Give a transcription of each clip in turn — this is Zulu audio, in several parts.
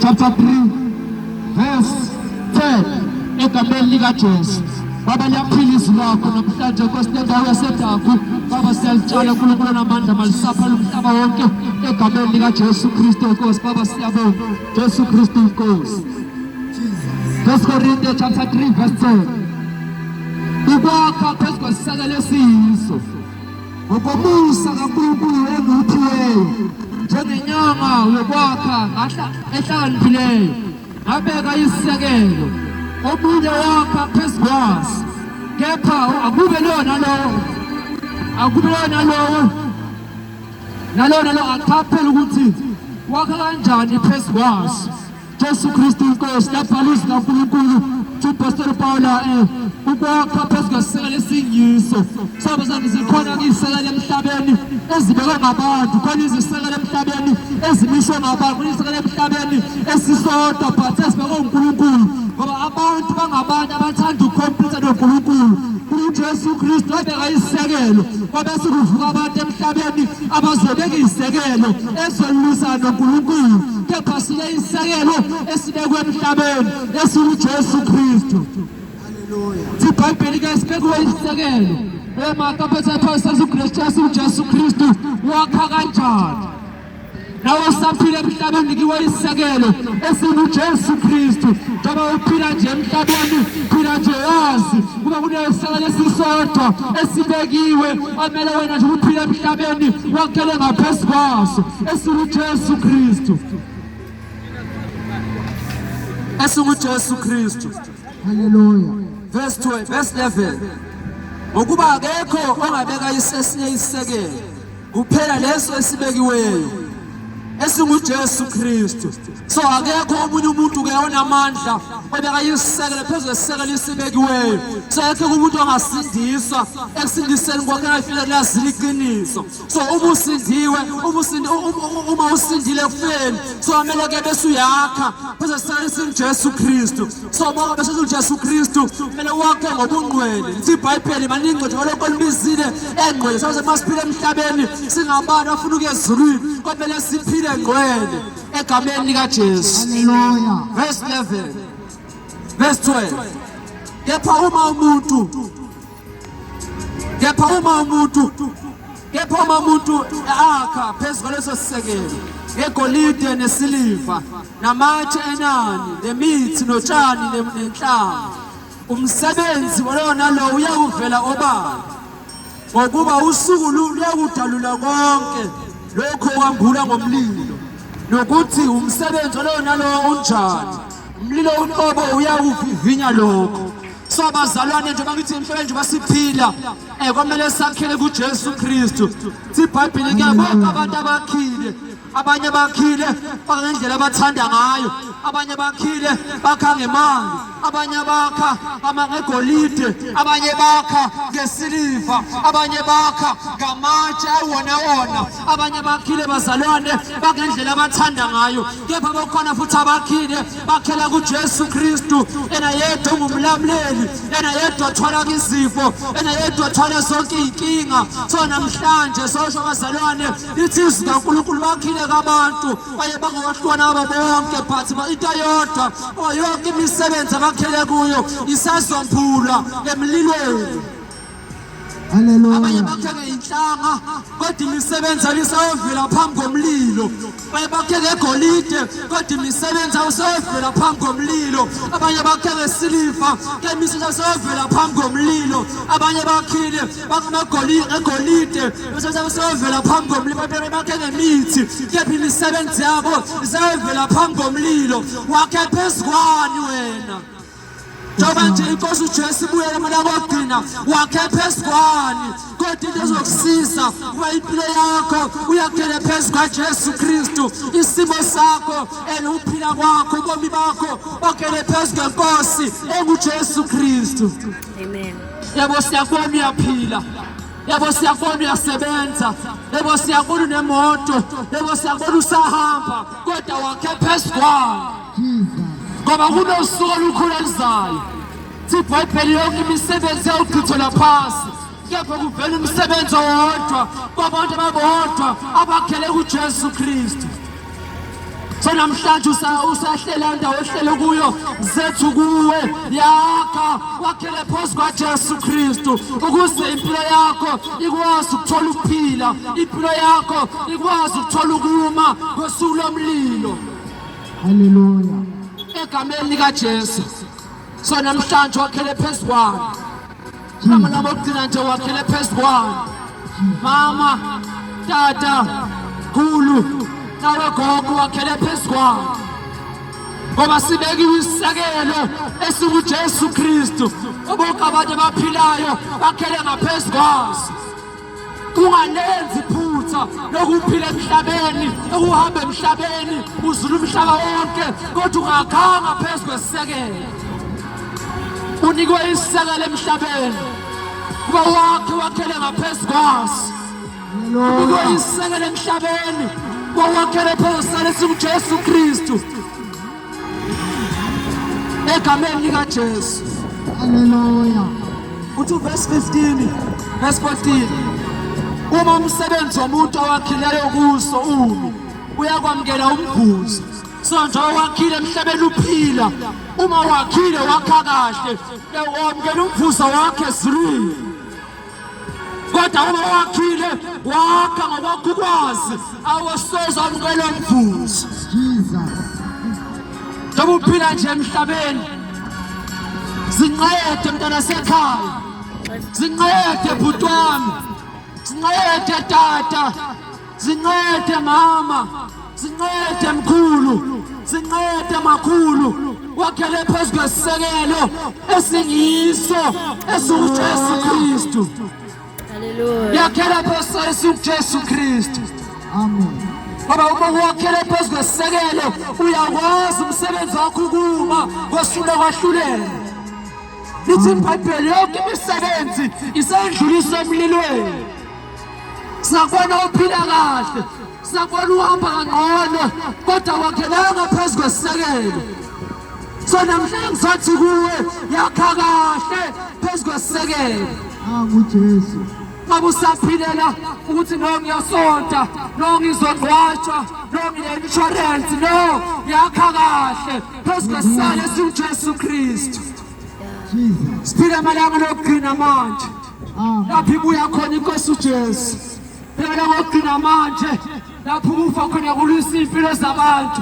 chapter 3 verse 10 egameni likaJesu. Baba liyaphilisa lakho namhlanje Nkosi nendawo yaseDaku. Baba siyalitshala uNkulunkulu namandla malisapha lumhlaba wonke egameni likaJesu Kristu Nkosi. Baba siyabonga Jesu Kristu Nkosi. 1 Corinthians chapter 3 verse 10. Ukwakha phezu kwesisekelo esiyiso ngokomusa kaNkulunkulu enguphiweyo njengenyanga yokwakha ehlakaniphileyo abeka isisekelo omunye wakha phezu kwaso kepha akube lowo nalowo aqaphele ukuthi wakha kanjani phezu kwaso. Jesu Kristu Nkosi labhala izwi kaNkulunkulu uPastor Paula ukwakha phezu kwesisekelo esiyiso. Sabe zange zikhona izisekelo emhlabeni ezibekwe ngabantu, khona izisekelo emhlabeni ezimiswe ngabantu, khona izisekelo emhlabeni esisodwa but esibekwe uNkulunkulu ngoba abantu bangabantu abathanda ukukhompyutha noNkulunkulu. uJesu Kristu wabeka isisekelo kwabe sikuvuka abantu emhlabeni abazobeka izisekelo ezolwisana noNkulunkulu, kepha sile isisekelo esibekwe emhlabeni esiuJesu Kristu. Haleluya. iBhayibheli ke sibekwe isisekelo emakaphethe phose uJesu Kristu wakha kanjani. Nawe saphila emhlabeni kiwe isisekelo esiuJesu Kristu. Ngoba uphila nje emhlabeni phila nje wazi kuba kunesisekelo esisodwa esibekiwe amele wena nje uphila emhlabeni wakhele ngaphezulu kwaso esiuJesu Kristu. esiuJesu Kristu. Haleluya. Verse 12 verse 11. Ngokuba akekho ongabeka esinye isisekelo kuphela leso esibekiweyo esiuJesu Kristu. So akekho omunye umuntu ke onamandla obeka isisekelo phezulu kwesisekelo esibekiweyo. So akekho umuntu ongasindiswa ekusindiseni kwakhe afile lazili iqiniso. So uma usindiwe uma usindile kufeni so amele ke bese uyakha phezulu kwesisekelo esiuJesu Kristu. So ngoba bese uJesu Kristu kumele wakhe ngobungcwele. iBhayibheli maningi nje lokho libizile engcwele. So masiphile emhlabeni singabantu afuna ukuya ezulwini kumele siphile ngcwele egameni likaJesu. Haleluya. Verse 11 verse 12. Kepha uma umuntu akha phezu kwaleso sisekelo ngegolide nesiliva namatshe enani lemithi notshani nenhlanga, umsebenzi walowo nalowo uyakuvela obala, ngokuba usuku luyakudalula konke lokho kwambula ngomlilo, nokuthi umsebenzi walowo nalowo unjani, umlilo uqobo uyakuvivinya lokho. So bazalwane nje bakithi emhlabeni nje basiphila kwamele sakhele kuJesu Kristu. iBhayibheli ke bonke abantu abakhile, abanye bakhile ngendlela abathanda ngayo, abanye bakhile bakha ngemali, abanye bakha ngegolide, abanye bakha ngesiliva, abanye bakha ngamatshe awona, abanye bakhile bazalwane bagendlela abathanda ngayo. Kepha bakhona futhi abakhile bakhela kuJesu Kristu, ena yedwa ungumlamleli, ena yedwa othwala izifo, ena yedwa othwala zonke inkinga. So namhlanje sosho bazalwane lithi izwi kaNkulunkulu bakhile kabantu baye bangawahlwana aba bonke but into yodwa yonke imisebenzi abakhele kuyo isazomphula emlilweni. Haleluya. Abanye bakhele inhlanga kodwa imisebenzi ayisayovela phambi komlilo. Abanye bakhele egolide kodwa imisebenzi ayisayovela phambi komlilo. Abanye bakhele isiliva ke imisebenzi ayisayovela phambi komlilo. Abanye bakhile egolide imisebenzi ayisayovela phambi komlilo. Abanye bakhele imithi ke imisebenzi yabo isayovela phambi komlilo. Wakhe phezu kwani wena? Njengoba nje inkosi uJesu ibuyele mina kokugcina wakhe phezu kwani, kodwa into ezokusiza ukuba impilo yakho uyakhele phezu kwaJesu Kristu. Isimo sakho uphila kwakho ubomi bakho okhele phezu kwenkosi enguJesu Kristu. Amen. Yabo siyakubona uyaphila, yabo siyakubona uyasebenza, yabo siyakubona unemoto, yabo siyakubona usahamba, kodwa wakhe phezu kwani ngoba kunosuku olukhulu elizayo. iBhayibheli yonke imisebenzi yawuchithelwa phasi, kepha kuvela umsebenzi owodwa kwabantu ababodwa abakhele kuJesu Kristu. So namhlanje usahlela ndawo ohlele kuyo zethu kuwe yakha wakhele phezu kwaJesu Kristu ukuze impilo yakho ikwazi ukuthola ukuphila, impilo yakho ikwazi ukuthola ukuma ngosuku lomlilo. Haleluya. Egameni likaJesu. So namhlanje wakhele phezu kwami. Noma lokugcina nje wakhele phezu kwami. Mama, tata, khulu nawe gogo wakhele phezu kwami. Ngoba sibekiwe isakelo esikuJesu Kristu. Bonke abantu abaphilayo bakhele ngaphezu kwaso. Unganenzi iphutha lokuphila emhlabeni, ukuhamba emhlabeni, uzula umhlaba wonke, kodwa ungakhanga phezu kwesisekelo. Unikwe isisekelo emhlabeni, kuba wakhe wakhele ngaphezu kwaso. Unikwe isisekelo emhlabeni, kuba wakhele phezu kwaso Kristu. Egameni likaJesu. Haleluya. Uthi verse 15, verse 14. Uma umsebenzi womuntu owakhileyo kuso umi, uyakwamukela umvuzo. So nje wakhile emhlabeni uphila, uma wakhile wakha kahle, uyamukela umvuzo wakhe ezulwini. Kodwa uma wakhile wakha ngokwakho ukwazi, awusoze wamukela umvuzo. Jesus. Njengoba uphila nje emhlabeni, zinqede mntana sekhaya, zinqede bhuti wami, zinqede tata, zinqede mama, zinqede mkhulu, zinqede makhulu, wakhele phezu kwesisekelo esingiso esikuJesu Kristu. Haleluya. Yakhele phezu esikuJesu Kristu. Amen. Ngoba uma wakhele phezu kwesisekelo uyakwazi umsebenzi wakho ukuma ngosuku lokwahlulela. Lithi iBhayibheli yonke imisebenzi isendluliswa emlilweni. Sakubona uphila kahle, sakubona uhamba kangcono, kodwa wakhelanga phezu kwesisekelo. So namhlanje ngizothi kuwe yakha kahle phezu kwesisekelo. UJesu. Ngabe usaphilela ukuthi no ngiyasonta, no ngizongcwatshwa, no ngine-insurance, no yakha kahle phezu kwesisekelo esikuJesu Kristu. Jesus. Siphila amalanga lokugcina manje. Amen. Lapho ibuya khona inkosi uJesu. Phela ngokugcina manje lapho ukufa khona kulwisa impilo zabantu.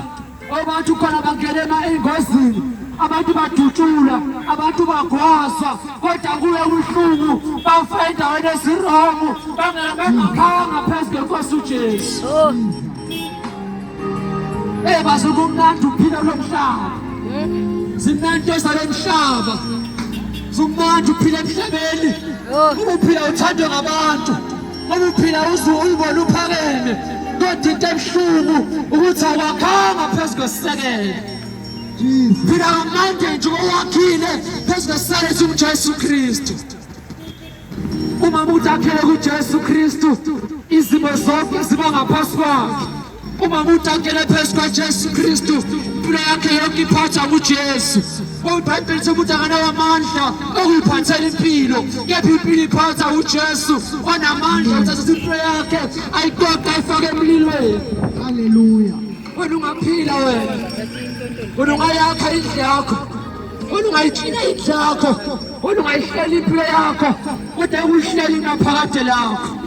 Abantu khona bangena engozini, abantu badutshula, abantu bagwazwa, kodwa kuwe ubuhlungu bawufa endaweni ezirongo, bangakhanga phezu kwenkosi uJesu. Bazokumnandi uphila lomhlaba. Zimnandi ezalomhlaba. Zumnandi uphila emhlabeni. Uphila uthandwa ngabantu. Uphila uzibona uphakeme. Kodwa into ebuhlungu ukuthi awakhanga phezu kwesisekelo. Jesus. Phila ngamandla nje owakhile phezu kwesisekelo esikuJesu Kristu. Uma umuntu akhele kuJesu Kristu, izimo zonke ziba ngaphansi kwakhe. Uma umuntu akhele phezu kwaJesu Kristu, impilo yakhe yonke iphatha kuJesu. iBhayibheli lithi umuntu akanawo amandla okuyiphathela impilo, kepha impilo iphatha uJesu onamandla uthatha impilo yakhe ayiqoqe ayifake emlilweni. Haleluya. Wena ungaphila wena, wena ungayakha indlu yakho, wena ungayitshina indlu yakho, wena ungayihlela impilo yakho, kodwa uyihlela inaphakade lakho.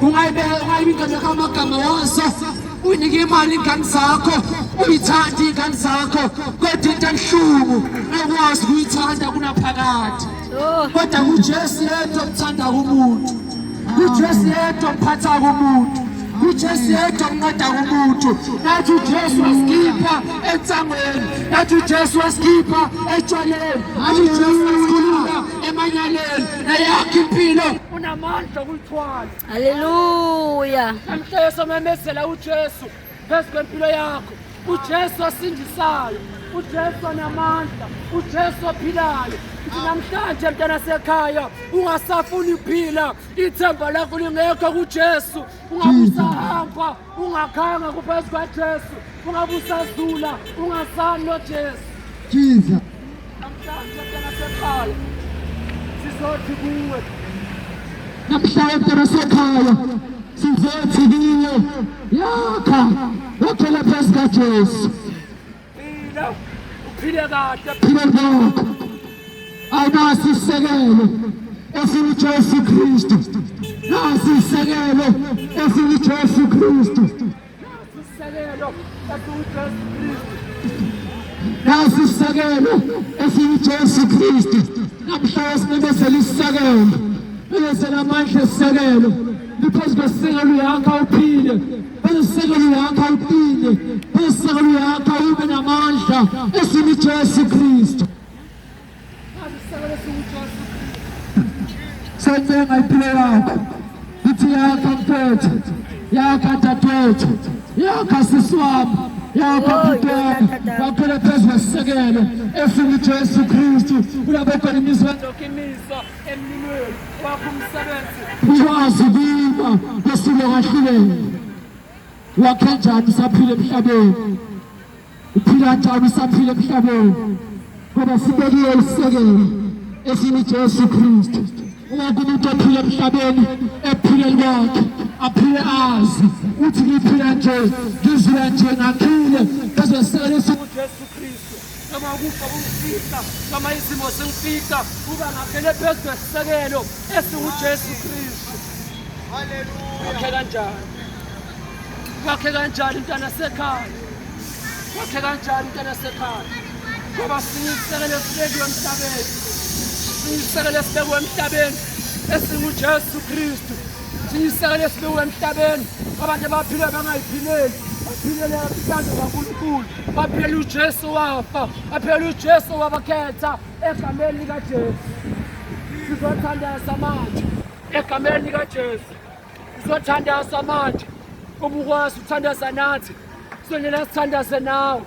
Ungayibika amagama wazo, uyinike imali ingane zakho, uyithande ingane zakho, kodwa into ebuhlungu ekwazi ukuyithanda kunaphakade. Kodwa uJesu yedwa omthanda umuntu, uJesu yedwa omphatha umuntu, uJesu yedwa omnceda umuntu. Nathi uJesu wasikhipha ensangweni, nathi uJesu wasikhipha etshwaleni, nathi uJesu wasikhulula emanyaleni. Nayakho impilo unamandla okuyithwala. Haleluya. Namhlanje somemezela uJesu phezu kwempilo yakho, uJesu osindisayo, uJesu onamandla, uJesu ophilayo. Ithi namhlanje mntana sekhaya ungasafuni ukuphila, ithemba lakho lingekho kuJesu, ungabusahamba ungakhanga kuphezu kwaJesu, ungabusazula ungasani noJesu. Jesus. Namhlanje mntana sekhaya sizothi kuwe, Namhlanje mntana sekhaya sizothi kuye yakha wakhela phezu kaJesu uphile kahle phile kwakho awunasi isekelo esiNjesu Kristu nasi isekelo esiNjesu Kristu isekelo esiNjesu Kristu nasi isekelo esiNjesu Kristu namhlanje sinebesela isekelo besela amandla isekelo because besekelo yakho uphile besekelo yakho uphile besekelo yakho ube namandla esiNjesu Kristu senze ngayiphile yakho ithi yakho mfethu yakho dadewethu yakho siswami yakho mfethu waphela phezu kwesekelo esiNjesu Kristu ulabekho imizwa dokimiso emlilweni wakho umsebenzi ukwazi ukuba besilo kahluleke wakhe njani usaphile emhlabeni uphila njani usaphile emhlabeni ngoba sibekiwe isekelo esiNjesu Kristu wonke umuntu ophila emhlabeni ephile kwakhe aphile azi uthi ngiphila nje ngizila nje ngaphile bezesekelo uJesu Kristu noma ukufa kufika noma izimo sengifika uba ngaphele phezu kwesekelo esiNjesu Kristu haleluya wakhe kanjani intana sekhaya wakhe kanjani intana sekhaya ngoba siyisekelo esibekiwe emhlabeni siyisekelo esibekiwe emhlabeni esiNjesu Kristu siyisekelo esibekiwe emhlabeni abantu abaphila bangayiphileli baphilele isandla kaNkulunkulu baphile uJesu wafa baphile uJesu wabakhetha egameni likaJesu sizothandaza manje egameni likaJesu sizothandaza manje ubukwazi uthandaza nathi sonela sithandaze nawe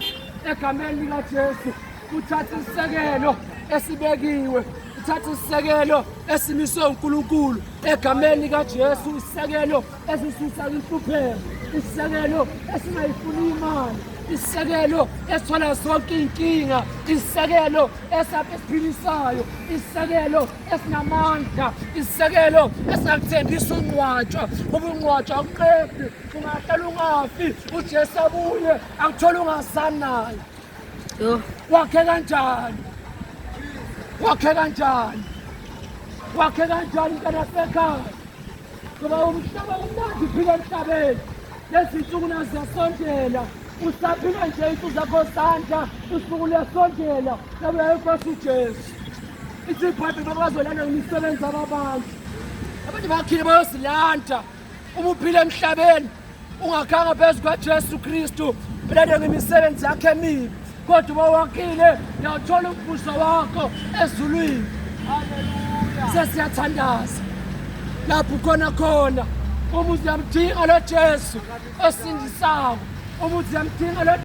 egameni likaJesu uthatha isekelo esibekiwe uthatha isekelo esimiswe uNkulunkulu egameni likaJesu isekelo esisusa inhlupheko isekelo esingayifuni imali isekelo esithola zonke inkinga isekelo esiphilisayo isekelo esinamandla isekelo esingakuthembisa ungcwatshwa ubungcwatshwa uqede ungahlala ungafi uJesu abuye akuthola ungasani naye wakhe kanjani wakhe kanjani wakhe kanjani intana sekhaya ngoba umhlaba umnandi phila emhlabeni lezi nsuku naziyasondela usaphila nje insuku zakho sandla usuku liyasondela nabuya eNkosi uJesu ithi iBhayibheli babazolanda imisebenzi abantu abantu bakhile bayozilanda uma uphila emhlabeni ungakhanga phezu kwaJesu Kristu phela ngemisebenzi yakhe emibi kodwa uba wakile uyawuthola umvuzo wakho ezulwini haleluya sesiyathandaza lapho khona umuzi uyamdinga lo Jesu osindisayo umuzi uyamdinga lo